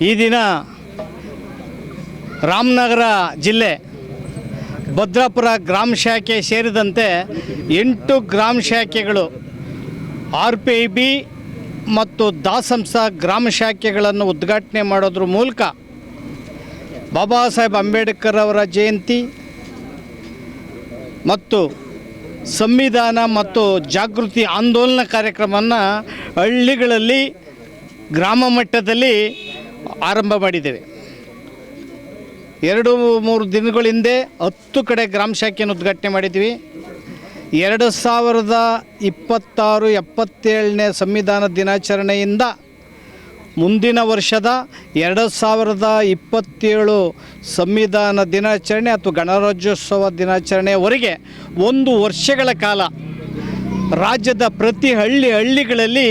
ಈ ದಿನ ರಾಮನಗರ ಜಿಲ್ಲೆ ಭದ್ರಾಪುರ ಗ್ರಾಮ ಶಾಖೆ ಸೇರಿದಂತೆ 8 ಗ್ರಾಮ ಶಾಖೆಗಳು RPIB ಮತ್ತು ದಾಸಂಸ ಗ್ರಾಮ ಶಾಖೆಗಳನ್ನು ಉದ್ಘಾಟನೆ ಮಾಡೋದ್ರ ಮೂಲಕ ಬಾಬಾ ಸಾಹೇಬ್ ಅಂಬೇಡ್ಕರ್ ಅವರ ಜಯಂತಿ ಮತ್ತು ಸಂವಿಧಾನ ಮತ್ತು ಜಾಗೃತಿ ಆಂದೋಲನ ಕಾರ್ಯಕ್ರಮವನ್ನು ಹಳ್ಳಿಗಳಲ್ಲಿ ಗ್ರಾಮ ಮಟ್ಟದಲ್ಲಿ ಆರಂಭ ಮಾಡಿದ್ದೇವೆ. 2-3 ದಿನಗಳ ಹಿಂದೆ 10 ಕಡೆ ಗ್ರಾಮ ಶಾಖೆಯನ್ನು ಉದ್ಘಾಟನೆ ಮಾಡಿದ್ವಿ. 2026-77ನೇ ಸಂವಿಧಾನ ದಿನಾಚರಣೆಯಿಂದ ಮುಂದಿನ ವರ್ಷದ 2027 ಸಂವಿಧಾನ ದಿನಾಚರಣೆ ಅಥವಾ ಗಣರಾಜ್ಯೋತ್ಸವ ದಿನಾಚರಣೆಯವರೆಗೆ 1 ವರ್ಷಗಳ ಕಾಲ ರಾಜ್ಯದ ಪ್ರತಿ ಹಳ್ಳಿಗಳಲ್ಲಿ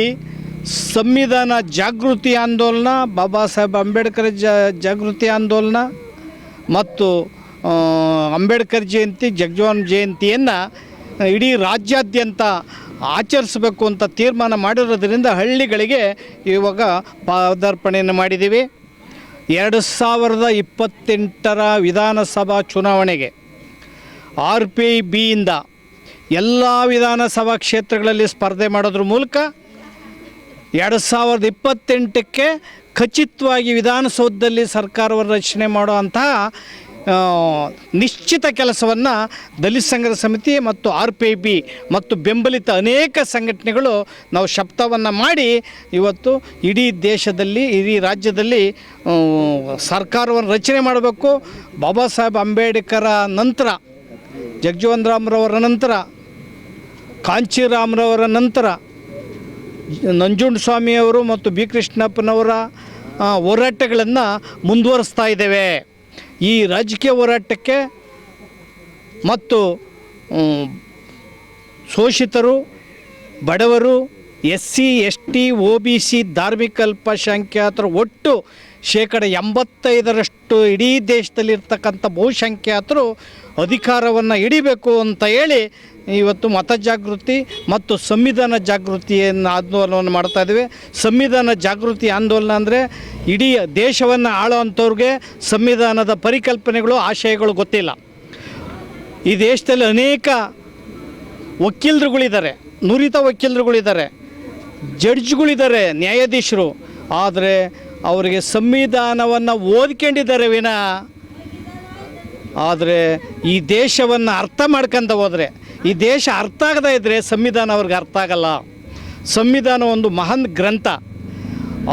ಸಂವಿಧಾನ ಜಾಗೃತಿ ಆಂದೋಲನ, ಬಾಬಾ ಸಾಹೇಬ್ ಅಂಬೇಡ್ಕರ್ ಜಾಗೃತಿ ಆಂದೋಲನ ಮತ್ತು ಅಂಬೇಡ್ಕರ್ ಜಯಂತಿ, ಜಗಜೀವನ್ ಜಯಂತಿಯನ್ನು ಇಡೀ ರಾಜ್ಯಾದ್ಯಂತ ಆಚರಿಸಬೇಕು ಅಂತ ತೀರ್ಮಾನ ಮಾಡಿರೋದ್ರಿಂದ ಹಳ್ಳಿಗಳಿಗೆ ಇವಾಗ ಪಾದಾರ್ಪಣೆಯನ್ನು ಮಾಡಿದ್ದೀವಿ. 2028ರ ವಿಧಾನಸಭಾ ಚುನಾವಣೆಗೆ RPIBಯಿಂದ ಎಲ್ಲ ವಿಧಾನಸಭಾ ಕ್ಷೇತ್ರಗಳಲ್ಲಿ ಸ್ಪರ್ಧೆ ಮಾಡೋದ್ರ ಮೂಲಕ 2028ಕ್ಕೆ ಖಚಿತವಾಗಿ ವಿಧಾನಸೌಧದಲ್ಲಿ ಸರ್ಕಾರವನ್ನು ರಚನೆ ಮಾಡುವಂತಹ ನಿಶ್ಚಿತ ಕೆಲಸವನ್ನು ದಲಿತ ಸಂಘರ್ಷ ಸಮಿತಿ ಮತ್ತು RPIB ಮತ್ತು ಬೆಂಬಲಿತ ಅನೇಕ ಸಂಘಟನೆಗಳು ನಾವು ಶಪಥವನ್ನು ಮಾಡಿ ಇವತ್ತು ಇಡೀ ದೇಶದಲ್ಲಿ, ಇಡೀ ರಾಜ್ಯದಲ್ಲಿ ಸರ್ಕಾರವನ್ನು ರಚನೆ ಮಾಡಬೇಕು. ಬಾಬಾ ಸಾಹೇಬ್ ಅಂಬೇಡ್ಕರ ನಂತರ, ಜಗಜೀವನ್ ರಾಮ್ರವರ ನಂತರ, ಕಾಂಚೀರಾಮ್ರವರ ನಂತರ ನಂಜುಂಡಸ್ವಾಮಿಯವರು ಮತ್ತು ಬಿ ಕೃಷ್ಣಪ್ಪನವರ ಹೋರಾಟಗಳನ್ನು ಮುಂದುವರಿಸ್ತಾ ಇದ್ದೇವೆ. ಈ ರಾಜಕೀಯ ಹೋರಾಟಕ್ಕೆ ಮತ್ತು ಶೋಷಿತರು, ಬಡವರು, SC ST OBC ಧಾರ್ಮಿಕ ಅಲ್ಪಸಂಖ್ಯಾತರು ಒಟ್ಟು 85% ಇಡೀ ದೇಶದಲ್ಲಿರ್ತಕ್ಕಂಥ ಬಹುಸಂಖ್ಯಾತರು ಅಧಿಕಾರವನ್ನು ಹಿಡಿಬೇಕು ಅಂತ ಹೇಳಿ ಇವತ್ತು ಮತ ಜಾಗೃತಿ ಮತ್ತು ಸಂವಿಧಾನ ಜಾಗೃತಿಯನ್ನು ಆಂದೋಲನವನ್ನು ಮಾಡ್ತಾಯಿದ್ದೇವೆ. ಸಂವಿಧಾನ ಜಾಗೃತಿ ಆಂದೋಲನ ಅಂದರೆ ಇಡೀ ದೇಶವನ್ನು ಆಳೋವಂಥವ್ರಿಗೆ ಸಂವಿಧಾನದ ಪರಿಕಲ್ಪನೆಗಳು, ಆಶಯಗಳು ಗೊತ್ತಿಲ್ಲ. ಈ ದೇಶದಲ್ಲಿ ಅನೇಕ ವಕೀಲರುಗಳಿದ್ದಾರೆ, ನುರಿತ ವಕೀಲರುಗಳಿದ್ದಾರೆ, ಜಡ್ಜ್ಗಳಿದ್ದಾರೆ, ನ್ಯಾಯಾಧೀಶರು. ಆದರೆ ಅವರಿಗೆ ಸಂವಿಧಾನವನ್ನು ಓದ್ಕೊಂಡಿದ್ದಾರೆ ವಿನ ಆದರೆ ಈ ದೇಶವನ್ನು ಅರ್ಥ ಮಾಡ್ಕೊಂತ ಹೋದರೆ, ಈ ದೇಶ ಅರ್ಥ ಆಗದೇ ಇದ್ದರೆ ಸಂವಿಧಾನ ಅವ್ರಿಗೆ ಅರ್ಥ ಆಗಲ್ಲ. ಸಂವಿಧಾನ ಒಂದು ಮಹಾನ್ ಗ್ರಂಥ.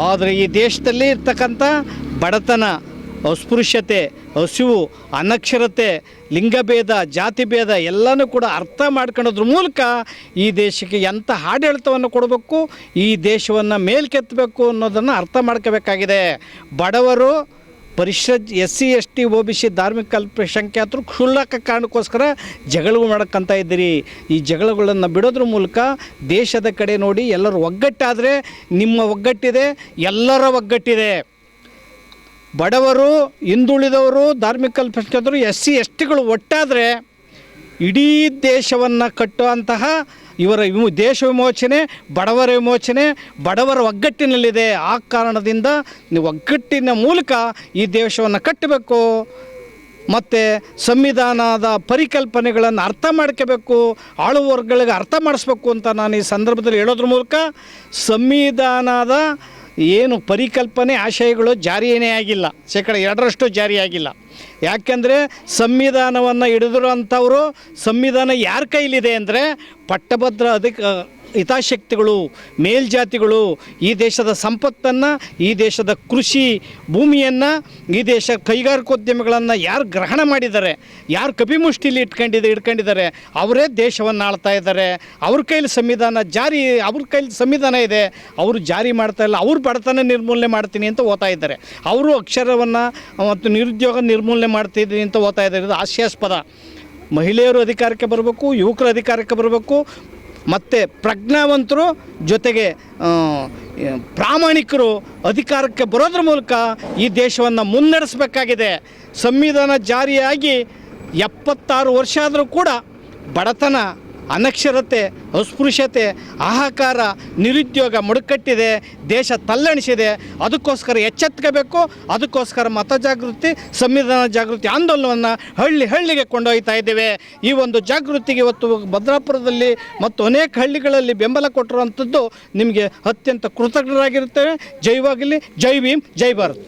ಆದರೆ ಈ ದೇಶದಲ್ಲಿ ಇರ್ತಕ್ಕಂಥ ಬಡತನ, ಅಸ್ಪೃಶ್ಯತೆ, ಹಸಿವು, ಅನಕ್ಷರತೆ, ಲಿಂಗಭೇದ, ಜಾತಿ ಭೇದ ಎಲ್ಲನೂ ಕೂಡ ಅರ್ಥ ಮಾಡ್ಕೊಳ್ಳೋದ್ರ ಮೂಲಕ ಈ ದೇಶಕ್ಕೆ ಎಂಥ ಆಡಳಿತವನ್ನು ಕೊಡಬೇಕು, ಈ ದೇಶವನ್ನು ಮೇಲ್ಕೆತ್ತಬೇಕು ಅನ್ನೋದನ್ನು ಅರ್ಥ ಮಾಡ್ಕೋಬೇಕಾಗಿದೆ. ಬಡವರು, ಪರಿಷತ್, SC ST OBC ಧಾರ್ಮಿಕ ಅಲ್ಪಸಂಖ್ಯಾತರು ಕ್ಷುಲ್ಲಕ ಕಾರಣಕ್ಕೋಸ್ಕರ ಜಗಳಗಳು ಮಾಡ್ಕೊತ ಇದ್ದೀರಿ. ಈ ಜಗಳಗಳನ್ನು ಬಿಡೋದ್ರ ಮೂಲಕ ದೇಶದ ಕಡೆ ನೋಡಿ, ಎಲ್ಲರೂ ಒಗ್ಗಟ್ಟಾದರೆ ನಿಮ್ಮ ಒಗ್ಗಟ್ಟಿದೆ, ಎಲ್ಲರ ಒಗ್ಗಟ್ಟಿದೆ. ಬಡವರು, ಹಿಂದುಳಿದವರು, ಧಾರ್ಮಿಕ ಅಲ್ಪಸಂಖ್ಯಾತರು, SC STಗಳು ಒಟ್ಟಾದರೆ ಇಡೀ ದೇಶವನ್ನು ಕಟ್ಟುವಂತಹ ಇವರ ದೇಶ ವಿಮೋಚನೆ, ಬಡವರ ವಿಮೋಚನೆ, ಬಡವರ ಒಗ್ಗಟ್ಟಿನಲ್ಲಿದೆ. ಆ ಕಾರಣದಿಂದ ನೀವು ಒಗ್ಗಟ್ಟಿನ ಮೂಲಕ ಈ ದೇಶವನ್ನು ಕಟ್ಟಬೇಕು ಮತ್ತು ಸಂವಿಧಾನದ ಪರಿಕಲ್ಪನೆಗಳನ್ನು ಅರ್ಥ ಮಾಡ್ಕೋಬೇಕು, ಆಳುವರ್ಗಳಿಗೆ ಅರ್ಥ ಮಾಡಿಸ್ಬೇಕು ಅಂತ ನಾನು ಈ ಸಂದರ್ಭದಲ್ಲಿ ಹೇಳೋದ್ರ ಮೂಲಕ ಸಂವಿಧಾನದ ಏನು ಪರಿಕಲ್ಪನೆ, ಆಶಯಗಳು ಜಾರಿಯೇ ಆಗಿಲ್ಲ. 2% ಜಾರಿಯಾಗಿಲ್ಲ. ಯಾಕೆಂದರೆ ಸಂವಿಧಾನವನ್ನು ಹಿಡಿದಿರುವಂಥವರು, ಸಂವಿಧಾನ ಯಾರ ಕೈಲಿದೆ ಅಂದರೆ ಪಟ್ಟಭದ್ರ ಹಿತಾಸಕ್ತಿಗಳು, ಮೇಲ್ಜಾತಿಗಳು ಈ ದೇಶದ ಸಂಪತ್ತನ್ನು, ಈ ದೇಶದ ಕೃಷಿ ಭೂಮಿಯನ್ನು, ಈ ದೇಶ ಕೈಗಾರಿಕೋದ್ಯಮಿಗಳನ್ನು ಯಾರು ಗ್ರಹಣ ಮಾಡಿದ್ದಾರೆ, ಯಾರು ಕಪಿಮುಷ್ಟಿಲಿ ಇಟ್ಕೊಂಡಿದ್ದಾರೆ ಅವರೇ ದೇಶವನ್ನು ಆಳ್ತಾ ಇದ್ದಾರೆ. ಅವ್ರ ಕೈಲಿ ಸಂವಿಧಾನ ಜಾರಿ, ಅವ್ರ ಕೈಲಿ ಸಂವಿಧಾನ ಇದೆ, ಅವರು ಜಾರಿ ಮಾಡ್ತಾಯಿಲ್ಲ. ಅವ್ರು ಬಡತನ ನಿರ್ಮೂಲನೆ ಮಾಡ್ತೀನಿ ಅಂತ ಓದ್ತಾ ಇದ್ದಾರೆ. ಅವರು ಅಕ್ಷರವನ್ನು ಮತ್ತು ನಿರುದ್ಯೋಗ ನಿರ್ಮೂಲನೆ ಮಾಡ್ತಿದ್ದೀನಿ ಅಂತ ಓದ್ತಾ ಇದ್ದಾರೆ. ಇದು ಹಾಸ್ಯಾಸ್ಪದ. ಮಹಿಳೆಯರು ಅಧಿಕಾರಕ್ಕೆ ಬರಬೇಕು, ಯುವಕರು ಅಧಿಕಾರಕ್ಕೆ ಬರಬೇಕು, ಮತ್ತು ಪ್ರಜ್ಞಾವಂತರು ಜೊತೆಗೆ ಪ್ರಾಮಾಣಿಕರು ಅಧಿಕಾರಕ್ಕೆ ಬರೋದ್ರ ಮೂಲಕ ಈ ದೇಶವನ್ನು ಮುನ್ನಡೆಸಬೇಕಾಗಿದೆ. ಸಂವಿಧಾನ ಜಾರಿಯಾಗಿ 76 ವರ್ಷ ಆದರೂ ಕೂಡ ಬಡತನ, ಅನಕ್ಷರತೆ, ಅಸ್ಪೃಶ್ಯತೆ, ಹಾಹಾಕಾರ, ನಿರುದ್ಯೋಗ ಮುಡುಕಟ್ಟಿದೆ, ದೇಶ ತಲ್ಲಣಿಸಿದೆ. ಅದಕ್ಕೋಸ್ಕರ ಎಚ್ಚೆತ್ಕೋಬೇಕು. ಅದಕ್ಕೋಸ್ಕರ ಮತ ಜಾಗೃತಿ, ಸಂವಿಧಾನ ಜಾಗೃತಿ ಆಂದೋಲನವನ್ನು ಹಳ್ಳಿಗೆ ಕೊಂಡೊಯ್ತಾ ಇದ್ದೇವೆ. ಈ ಒಂದು ಜಾಗೃತಿಗೆ ಇವತ್ತು ಭದ್ರಾಪುರದಲ್ಲಿ ಮತ್ತು ಅನೇಕ ಹಳ್ಳಿಗಳಲ್ಲಿ ಬೆಂಬಲ ಕೊಟ್ಟಿರುವಂಥದ್ದು ನಿಮಗೆ ಅತ್ಯಂತ ಕೃತಜ್ಞರಾಗಿರುತ್ತೇವೆ. ಜೈವಾಗಲಿ, ಜೈ ಭೀಮ್, ಜೈ ಭಾರತ್.